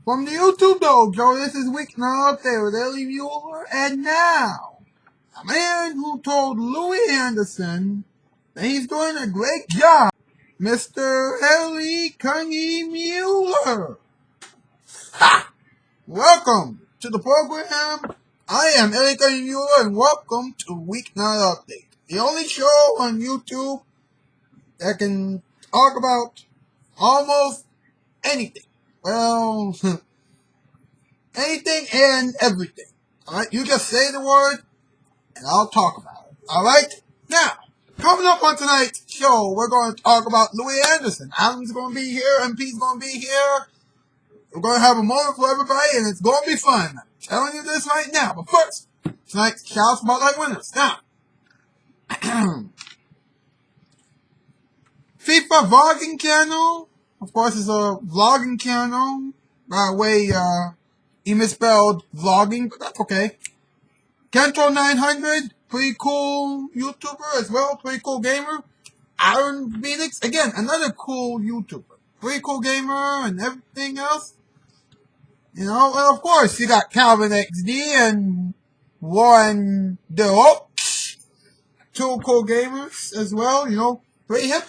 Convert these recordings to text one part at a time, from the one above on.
From the YouTube Dojo, this is Weeknight update with Ellie Mueller, and now, a man who told Louie Anderson that he's doing a great job, Mr. Ellie Mueller. Ha! Welcome to the program. I am Ellie Mueller, and welcome to Weeknight Update, the only show on YouTube that can talk about almost anything. Well, anything and everything. Alright, you just say the word, and I'll talk about it. Alright? Now, coming up on tonight's show, we're going to talk about Louie Anderson. Adam's going to be here, MP's going to be here. We're going to have a moment for everybody, and it's going to be fun. I'm telling you this right now. But first, tonight's Shoutout Spotlight winners. Now, FIFA vlogging channel. Of course, it's a vlogging channel. By the way, he misspelled vlogging, but that's okay. Kento 900, pretty cool YouTuber as well, pretty cool gamer. Aaron Phoenix, again, another cool YouTuber. Pretty cool gamer and everything else. You know, and of course, you got Calvin XD and Warren DeHook. Two cool gamers as well, you know, pretty hip.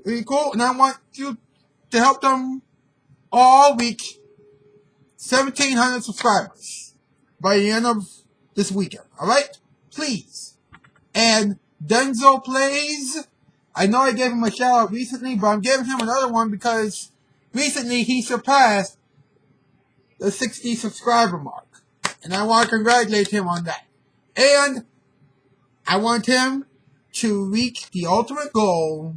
Pretty cool, and I want you to help them all reach 1,700 subscribers by the end of this weekend. Alright? Please. And Denzel Plays. I know I gave him a shout out recently, but I'm giving him another one because recently he surpassed the 60 subscriber mark. And I want to congratulate him on that. And I want him to reach the ultimate goal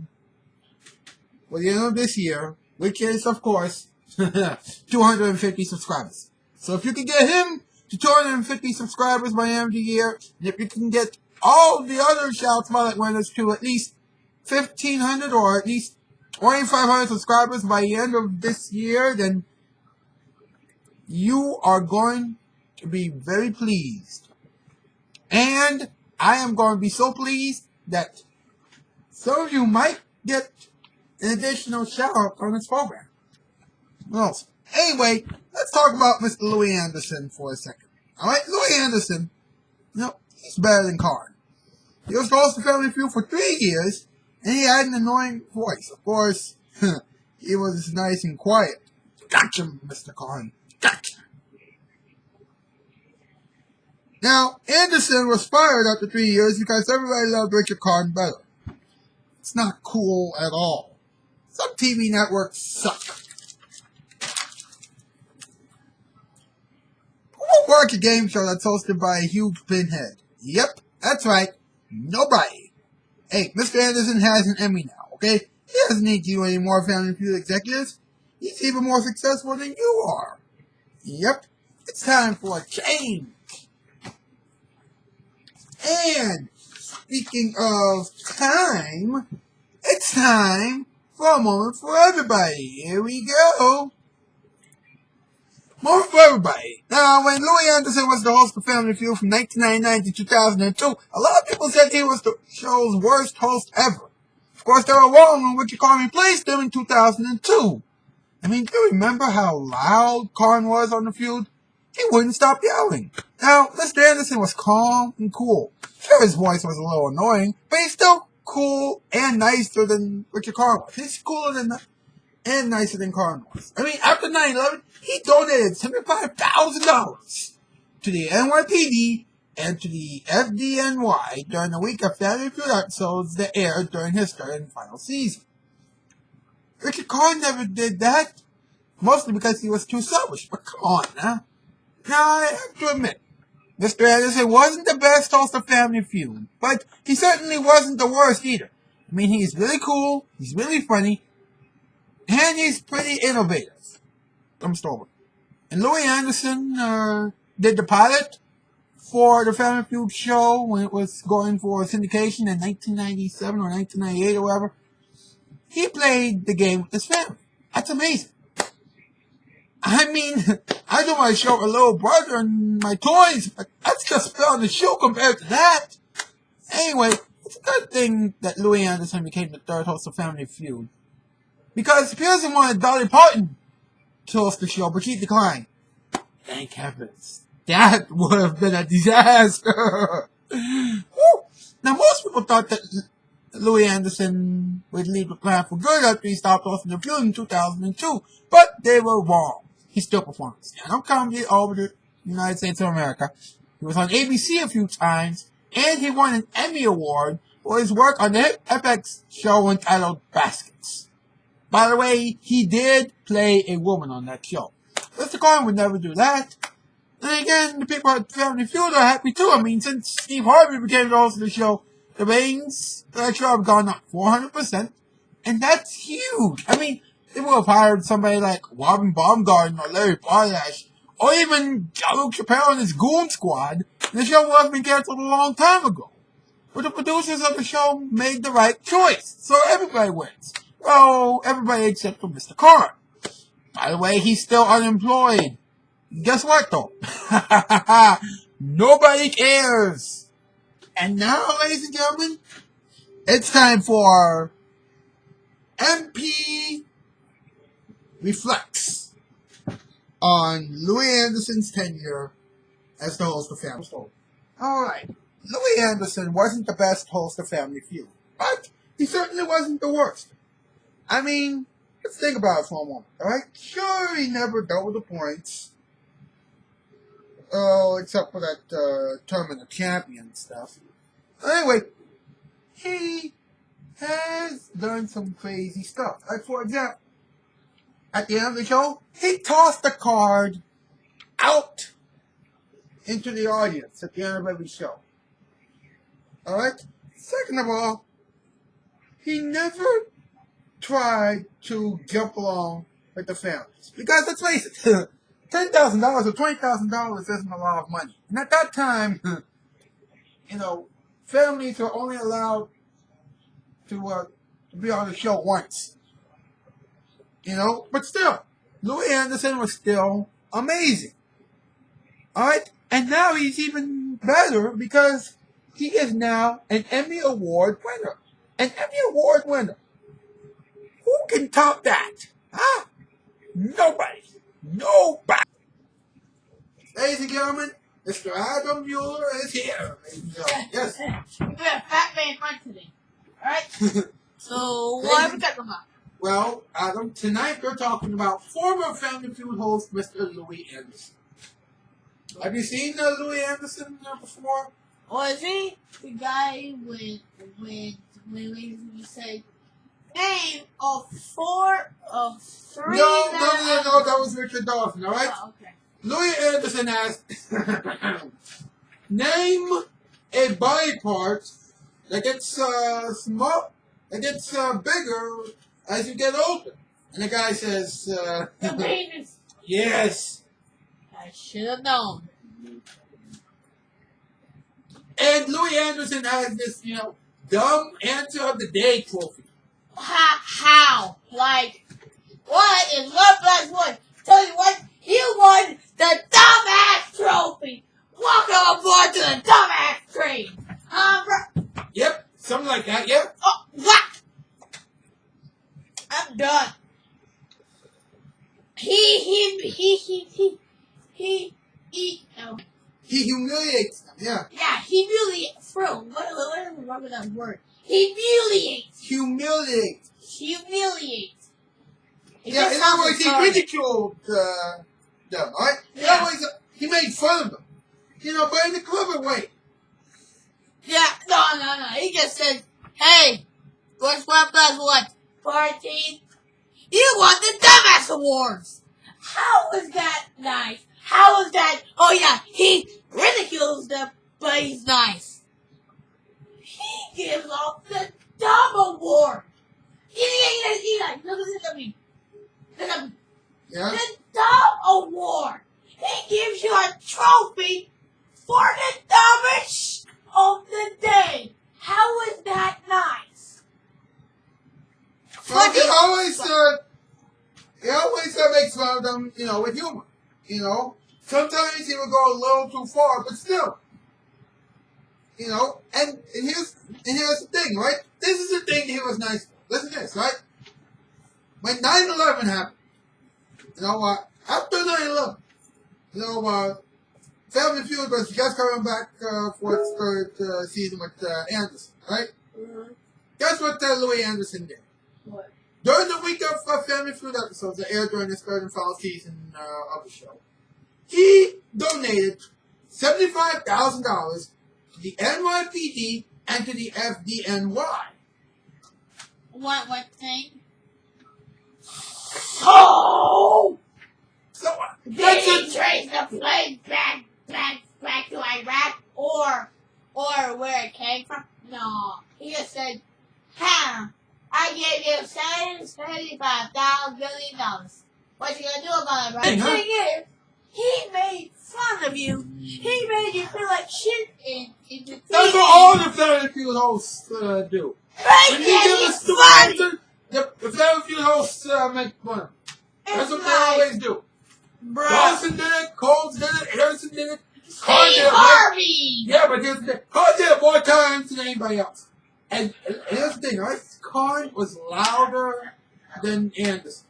for the end of this year, which is, of course, 250 subscribers. So if you can get him to 250 subscribers by the end of the year, and if you can get all the other Shoutout Spotlight winners to at least 1,500 or at least 2,500 subscribers by the end of this year, then you are going to be very pleased. And I am going to be so pleased that some of you might get an additional shout out on this program. Well, anyway, let's talk about Mr. Louie Anderson for a second. Alright, Louie Anderson, you know, he's better than Karn. He was the host of Family Feud for 3 years, and he had an annoying voice. Of course, he was nice and quiet. Gotcha, Mr. Karn. Gotcha. Now, Anderson was fired after 3 years because everybody loved Richard Karn better. It's not cool at all. Some TV networks suck. Who will work a game show that's hosted by a huge pinhead? Yep, that's right. Nobody. Hey, Mr. Anderson has an Emmy now, okay? He doesn't need you anymore, Family Feud executives. He's even more successful than you are. Yep, it's time for a change. And speaking of time, it's time for a moment for everybody. Here we go. Moment for everybody. Now, when Louie Anderson was the host of Family Feud from 1999 to 2002, a lot of people said he was the show's worst host ever. Of course, they were wrong when Richard Karn replaced him in 2002. I mean, do you remember how loud Karn was on the Feud? He wouldn't stop yelling. Now, Mr. Anderson was calm and cool. Sure, his voice was a little annoying, but he's still cool and nicer than Richard Karn was. He's cooler than and nicer than Karn was. I mean, after 9/11, he donated $75,000 to the NYPD and to the FDNY during the week of Family Feud episodes that aired during his third and final season. Richard Karn never did that, mostly because he was too selfish. But come on now. Now, I have to admit, Mr. Anderson wasn't the best host of Family Feud, but he certainly wasn't the worst either. I mean, he's really cool, he's really funny, and he's pretty innovative. I'm stolen. And Louie Anderson did the pilot for the Family Feud show when it was going for syndication in 1997 or 1998 or whatever. He played the game with his family. That's amazing. I mean, I do my show with a little brother and my toys, but that's just on the show compared to that. Anyway, it's a good thing that Louie Anderson became the third host of Family Feud. Because if he doesn't want Dolly Parton to host the show, but she declined. Thank heavens. That would have been a disaster. Woo. Now, most people thought that Louie Anderson would leave the plan for good after he stopped hosting the Feud in 2002, but they were wrong. He still performs. And I'm coming over the United States of America. He was on ABC a few times, and he won an Emmy Award for his work on the FX show entitled Baskets. By the way, he did play a woman on that show. Mr. Carlin would never do that. And again, the people at Family Feud are happy too. I mean, since Steve Harvey became the host of the show, the ratings for that show have gone up 400%. And that's huge. I mean, they would have hired somebody like Robin Baumgarten or Larry Bardash, or even Luke Chappelle and his Goon Squad. The show would have been canceled a long time ago. But the producers of the show made the right choice. So everybody wins. Well, everybody except for Mr. Carr. By the way, he's still unemployed. Guess what, though? Nobody cares. And now, ladies and gentlemen, it's time for MP Reflects on Louie Anderson's tenure as the host of Family Feud. Alright, Louie Anderson wasn't the best host of Family Feud, but he certainly wasn't the worst. I mean, let's think about it for a moment, alright? Sure, he never doubled the points. Oh, except for that Tournament of Champions stuff. Anyway, he has done some crazy stuff. Like, for example, at the end of the show, he tossed the card out into the audience at the end of every show. Alright? Second of all, he never tried to jump along with the families. Because let's face it, $10,000 or $20,000 isn't a lot of money. And at that time, families were only allowed to be on the show once. But still, Louie Anderson was still amazing. Alright? And now he's even better because he is now an Emmy Award winner. An Emmy Award winner. Who can top that? Huh? Nobody. Nobody. Ladies and gentlemen, Mr. Adam Mueller is here. Yes. We got a fat man hunt today. Alright? So, what are we talking about? Well, Adam, tonight we're talking about former Family Feud host Mr. Louie Anderson. Have you seen Louie Anderson before? Was he the guy when we said name of three? No, that was Richard Dawson, alright? Oh, okay. Louie Anderson asked, name a body part that gets small, that gets bigger as you get older. And the guy says, the penis. Yes. I should have known. And Louie Anderson has this, dumb answer of the day trophy. How? Like, what is 1 plus 1? Tell you what, you won the dumbass trophy. Welcome aboard to the dumbass train. Yep, something like that, yep. Oh, what? I'm done. He humiliates them, yeah. Yeah, humiliates. Bro, what is wrong with that word? Humiliates. Humiliate. Humiliate. Yeah, in other words, he ridiculed them, alright? In other words, he made fun of them. But in a clever way. Yeah, no. He just said, hey, what's 1 plus 1? 14. You won the Dumbass Awards. How was that nice? How was that? Oh, yeah, he ridicules them, but he's nice. He gives off the Dumb Award. Look at me. Yeah? The Dumb Award. He gives you a trophy for the dumbest of the day. How is that nice? Well, he always makes fun of them, with humor. Sometimes he would go a little too far, but still. And here's the thing, right? This is the thing he was nice for. Listen to this, right? When 9/11 happened, You know what? After 9/11, you know, Family Feud was just coming back for its third season with Anderson, right? Mm-hmm. Guess what Louie Anderson did? What? During the week of Family Feud episodes that aired during this third and final season of the show, he donated $75,000 to the NYPD and to the FDNY. What thing? Oh! So Did that's he it. trace the plane back to Iraq or where it came from? No. He just said, I gave you $75 billion. What you gonna do about it, right? The thing is, he made fun of you. He made you feel like shit in the That's what all the Family Feud hosts do. Right? When you Yeah, give a he's stupid funny. answer, the Family Feud hosts make fun. That's what they like, always do. bro. Dawson did it, Coles did it, Harrison did it, Carr Steve did it. Harvey. Yeah, but here's the thing. Carr did it more times than anybody else. And here's the thing, right? Carr was louder than Anderson.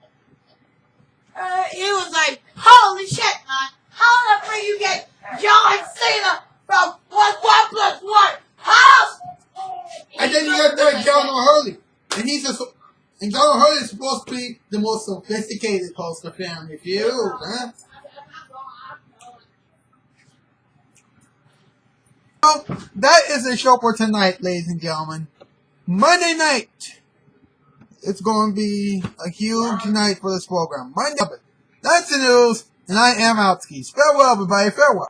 He was like, holy shit, man. How the frick you get John Cena from 1+1? How? And then you got that John O'Hurley. And and John O'Hurley is supposed to be the most sophisticated host of Family Feud, huh? Well, that is the show for tonight, ladies and gentlemen. Monday night, it's going to be a huge night for this program. Monday, that's the news, and I am Outskis. Farewell, everybody. Farewell.